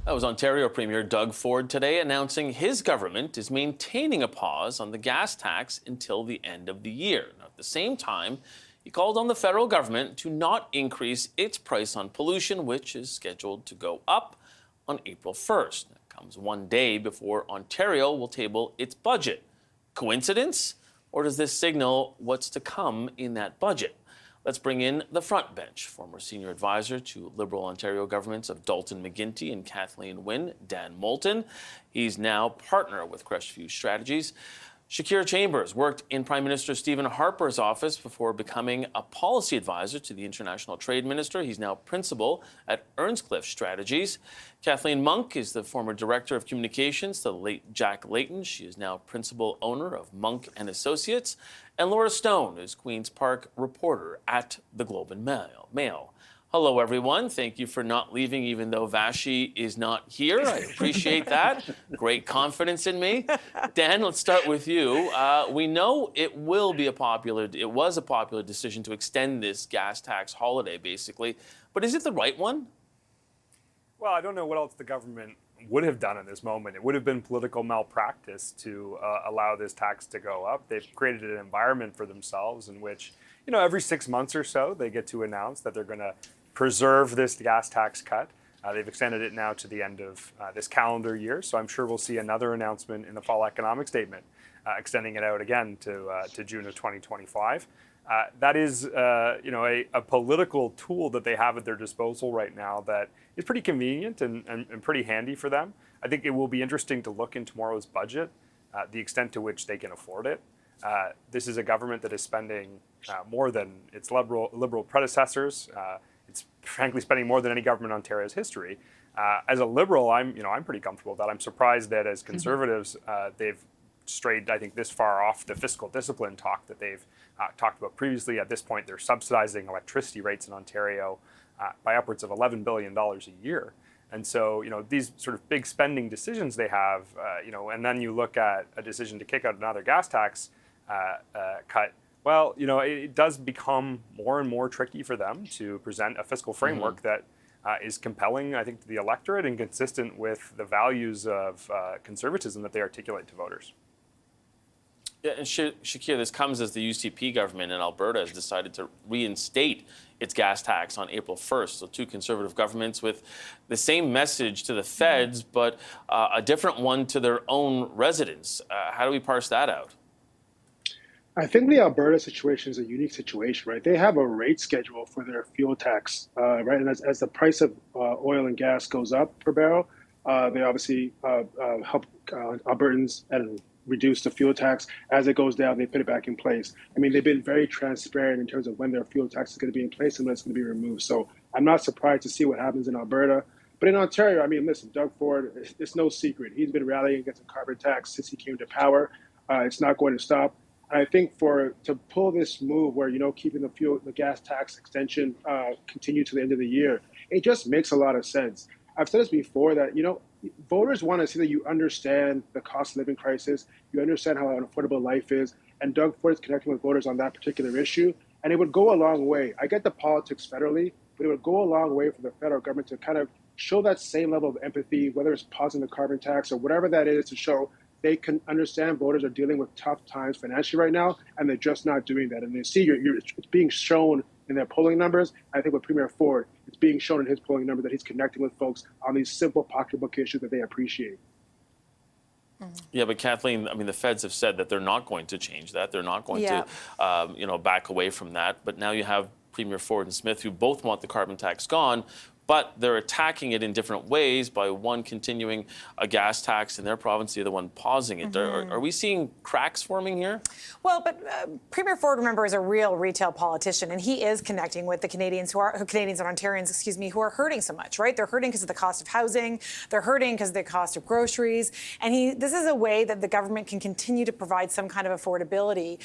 That was Ontario Premier Doug Ford today announcing his government is maintaining a pause on the gas tax until the end of the year. Now, at the same time, he called on the federal government to not increase its price on pollution, which is scheduled to go up on April 1st. That comes one day before Ontario will table its budget. Coincidence? Or does this signal what's to come in that budget? Let's bring in the front bench. Former senior advisor to Liberal Ontario governments of Dalton McGuinty and Kathleen Wynne, Dan Moulton. He's now partner with Crestview Strategies. Shakir Chambers worked in Prime Minister Stephen Harper's office before becoming a policy advisor to the International Trade Minister. He's now principal at Earnscliffe Strategies. Kathleen Monk is the former director of communications to the late Jack Layton. She is now principal owner of Monk and Associates. And Laura Stone is Queen's Park reporter at the Globe and Mail. Hello, everyone. Thank you for not leaving, even though Vashi is not here. I appreciate that. Great confidence in me. Dan, let's start with you. We know it was a popular decision to extend this gas tax holiday, basically. But is it the right one? Well, I don't know what else the government would have done in this moment. It would have been political malpractice to allow this tax to go up. They've created an environment for themselves in which, every 6 months or so, they get to announce that they're going to preserve this gas tax cut. They've extended it now to the end of this calendar year, so I'm sure we'll see another announcement in the fall economic statement, extending it out again to June of 2025. That is, a political tool that they have at their disposal right now that is pretty convenient and pretty handy for them. I think it will be interesting to look in tomorrow's budget, the extent to which they can afford it. This is a government that is spending more than its liberal predecessors. It's frankly spending more than any government in Ontario's history. As a Liberal, I'm pretty comfortable with that. I'm surprised that as Conservatives, they've strayed, I think, this far off the fiscal discipline talk that they've talked about previously. At this point, they're subsidizing electricity rates in Ontario by upwards of $11 billion a year. And so, these sort of big spending decisions they have, and then you look at a decision to kick out another gas tax cut. Well, it does become more and more tricky for them to present a fiscal framework that is compelling, I think, to the electorate and consistent with the values of conservatism that they articulate to voters. Yeah, and Shakir, this comes as the UCP government in Alberta has decided to reinstate its gas tax on April 1st. So two Conservative governments with the same message to the feds, but a different one to their own residents. How do we parse that out? I think the Alberta situation is a unique situation, right? They have a rate schedule for their fuel tax, right? And as the price of oil and gas goes up per barrel, they obviously help Albertans and reduce the fuel tax. As it goes down, they put it back in place. I mean, they've been very transparent in terms of when their fuel tax is going to be in place and when it's going to be removed. So I'm not surprised to see what happens in Alberta. But in Ontario, I mean, listen, Doug Ford, it's no secret. He's been rallying against the carbon tax since he came to power. It's not going to stop. I think to pull this move where, keeping the gas tax extension continue to the end of the year, it just makes a lot of sense. I've said this before that, voters want to see that you understand the cost of living crisis, you understand how unaffordable life is, and Doug Ford is connecting with voters on that particular issue, and it would go a long way. I get the politics federally, but it would go a long way for the federal government to kind of show that same level of empathy, whether it's pausing the carbon tax or whatever that is, to show they can understand voters are dealing with tough times financially right now, and they're just not doing that. And they see it's being shown in their polling numbers. I think with Premier Ford, it's being shown in his polling numbers that he's connecting with folks on these simple pocketbook issues that they appreciate. Yeah, but Kathleen, I mean, the feds have said that they're not going to change that. They're not going to, back away from that. But now you have Premier Ford and Smith, who both want the carbon tax gone, but they're attacking it in different ways, by one continuing a gas tax in their province, the other one pausing it. Are we seeing cracks forming here? Well, but Premier Ford, remember, is a real retail politician, and he is connecting with the Canadians and Ontarians, who are hurting so much, right? They're hurting because of the cost of housing. They're hurting because of the cost of groceries. And this is a way that the government can continue to provide some kind of affordability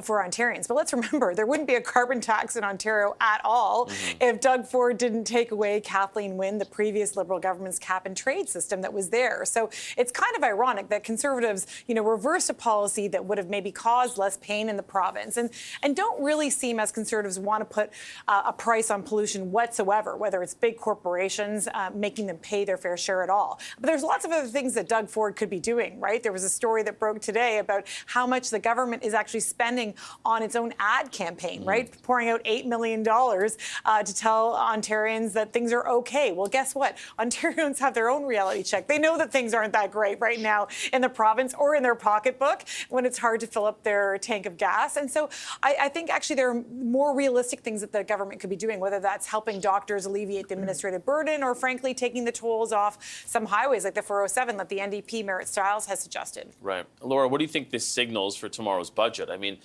for Ontarians. But let's remember, there wouldn't be a carbon tax in Ontario at all if Doug Ford didn't take take away, Kathleen Wynne, the previous Liberal government's cap and trade system that was there. So it's kind of ironic that Conservatives, reversed a policy that would have maybe caused less pain in the province and don't really seem, as Conservatives, want to put a price on pollution whatsoever, whether it's big corporations making them pay their fair share at all. But there's lots of other things that Doug Ford could be doing, right? There was a story that broke today about how much the government is actually spending on its own ad campaign, right? Pouring out $8 million to tell Ontarians that things are okay. Well, guess what? Ontarians have their own reality check. They know that things aren't that great right now in the province or in their pocketbook when it's hard to fill up their tank of gas. And so I think actually there are more realistic things that the government could be doing, whether that's helping doctors alleviate the administrative burden or, frankly, taking the tolls off some highways like the 407 that the NDP Merritt Stiles has suggested. Right. Laura, what do you think this signals for tomorrow's budget? I mean,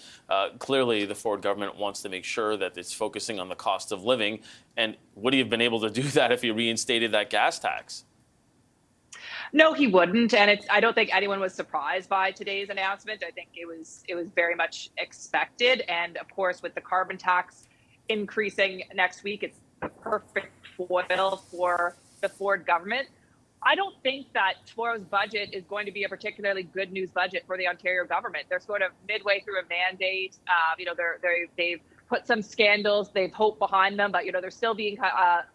clearly the Ford government wants to make sure that it's focusing on the cost of living. And would he have been able to do that if he reinstated that gas tax? No, he wouldn't, and I don't think anyone was surprised by today's announcement. I think it was very much expected, and of course, with the carbon tax increasing next week, it's the perfect foil for the Ford government. I don't think that tomorrow's budget is going to be a particularly good news budget for the Ontario government. They're sort of midway through a mandate. They've put some scandals, they've hope behind them, but they're still being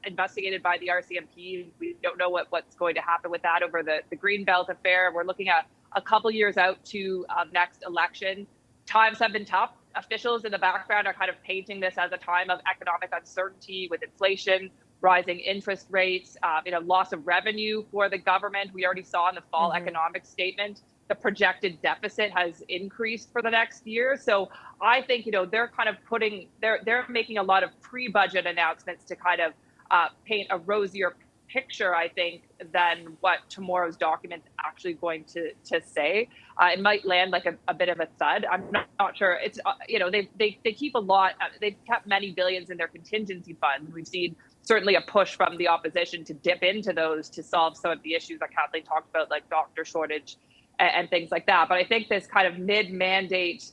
investigated by the RCMP. We don't know what's going to happen with that over the Greenbelt affair. We're looking at a couple years out to next election. Times have been tough. Officials in the background are kind of painting this as a time of economic uncertainty with inflation, rising interest rates, loss of revenue for the government. We already saw in the fall economic statement the projected deficit has increased for the next year. So I think, they're kind of they're making a lot of pre-budget announcements to kind of paint a rosier picture, I think, than what tomorrow's document's actually going to say. It might land like a bit of a thud. I'm not sure. It's, they keep a lot, they've kept many billions in their contingency funds. We've seen certainly a push from the opposition to dip into those to solve some of the issues that Kathleen talked about, like doctor shortage and things like that. But I think this kind of mid-mandate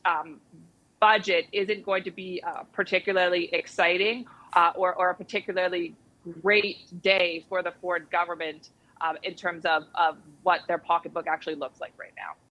budget isn't going to be particularly exciting or a particularly great day for the Ford government in terms of what their pocketbook actually looks like right now.